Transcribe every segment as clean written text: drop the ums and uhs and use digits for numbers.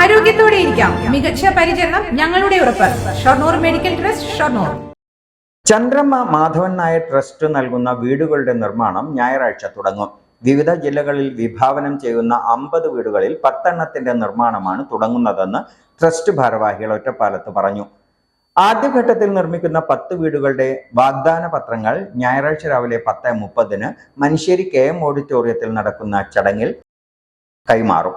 ആരോഗ്യത്തോടെ ഇരിക്കാം. മികച്ച പരിചരണം ഞങ്ങളുടെ ഉറപ്പ്. Shoranur medical trust, Shoranur. Chandramma Madhavan Nair trust നൽകുന്ന വീടുകളുടെ നിർമ്മാണം ഞായറാഴ്ച തുടങ്ങും. വിവിധ ജില്ലകളിൽ വിഭാവനം ചെയ്യുന്ന 50 വീടുകളിൽ 10 എണ്ണത്തിന്റെ നിർമ്മാണമാണ് തുടങ്ങുന്നതെന്ന് ട്രസ്റ്റ് ഭാരവാഹികൾ ഒറ്റപ്പാലത്ത് പറഞ്ഞു. ആദ്യഘട്ടത്തിൽ നിർമ്മിക്കുന്ന 10 വീടുകളുടെ വാഗ്ദാന പത്രങ്ങൾ ഞായറാഴ്ച രാവിലെ 10:30 മനുശ്ശേരി KM ഓഡിറ്റോറിയത്തിൽ നടക്കുന്ന ചടങ്ങിൽ കൈമാറും.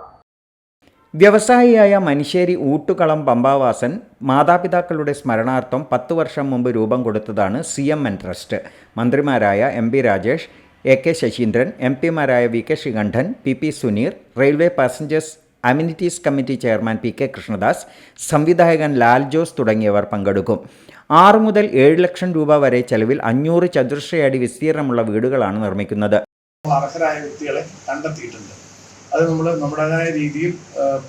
വ്യവസായിയായ മനുശ്ശേരി ഊട്ടുകളം പമ്പാവാസൻ മാതാപിതാക്കളുടെ സ്മരണാർത്ഥം 10 വർഷം മുമ്പ് രൂപം കൊടുത്തതാണ് CMN ട്രസ്റ്റ്. മന്ത്രിമാരായ MP Rajesh, AK Saseendran, MP മാരായ VK Sreekandan, PP Suneer, railway passengers amenities committee chairman PK Krishnadas, സംവിധായകൻ ലാൽ ജോസ് തുടങ്ങിയവർ പങ്കെടുക്കും. 6 മുതൽ 7 ലക്ഷം രൂപ വരെ ചെലവിൽ 500 ചതുരശ്ര അടി വിസ്തീർണമുള്ള വീടുകളാണ് നിർമ്മിക്കുന്നത്. അർഹരായ വ്യക്തികളെ കണ്ടെത്തിയിട്ടുണ്ട്. അത് നമ്മൾ നമ്മുടേതായ രീതിയിൽ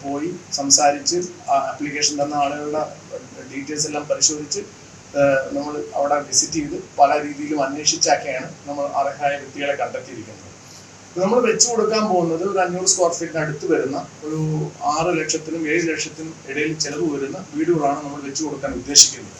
പോയി സംസാരിച്ച് ആപ്ലിക്കേഷൻ തന്ന ആളുകളുടെ ഡീറ്റെയിൽസ് എല്ലാം പരിശോധിച്ച് നമ്മൾ അവിടെ വിസിറ്റ് ചെയ്ത് പല രീതിയിലും അന്വേഷിച്ചൊക്കെയാണ് നമ്മൾ അർഹരായ വ്യക്തികളെ കണ്ടെത്തിയിരിക്കുന്നത്. നമ്മൾ വെച്ചു കൊടുക്കാൻ പോകുന്നത് ഒരു 500 സ്ക്വയർ ഫീറ്റിന് അടുത്ത് വരുന്ന ഒരു 6 ലക്ഷത്തിനും 7 ലക്ഷത്തിനും ഇടയിൽ ചെലവ് വരുന്ന വീടുകളാണ് നമ്മൾ വെച്ചു കൊടുക്കാൻ ഉദ്ദേശിക്കുന്നത്.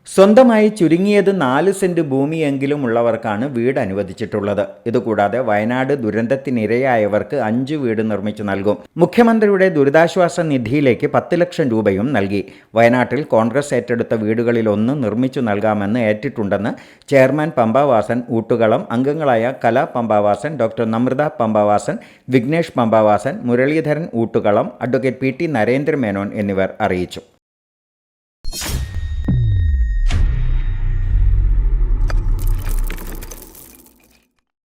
സ്വന്തമായി ചുരുങ്ങിയത് 4 സെന്റ് ഭൂമിയെങ്കിലും ഉള്ളവർക്കാണ് വീട് അനുവദിച്ചിട്ടുള്ളത്. ഇതുകൂടാതെ വയനാട് ദുരന്തത്തിനിരയായവർക്ക് 5 വീട് നിർമ്മിച്ചു നൽകും. മുഖ്യമന്ത്രിയുടെ ദുരിതാശ്വാസ നിധിയിലേക്ക് 10 ലക്ഷം രൂപയും നൽകി. വയനാട്ടിൽ കോൺഗ്രസ് ഏറ്റെടുത്ത വീടുകളിലൊന്ന് നിർമ്മിച്ചു നൽകാമെന്ന് ഏറ്റിട്ടുണ്ടെന്ന് ചെയർമാൻ പമ്പാവാസൻ ഊട്ടുകളം, അംഗങ്ങളായ Kala Pampavasan, doctor Namratha Pampavasan, Vignesh Pampavasan, Muraleedharan Oottukalam, advocate PT Narendra Menon എന്നിവർ അറിയിച്ചു.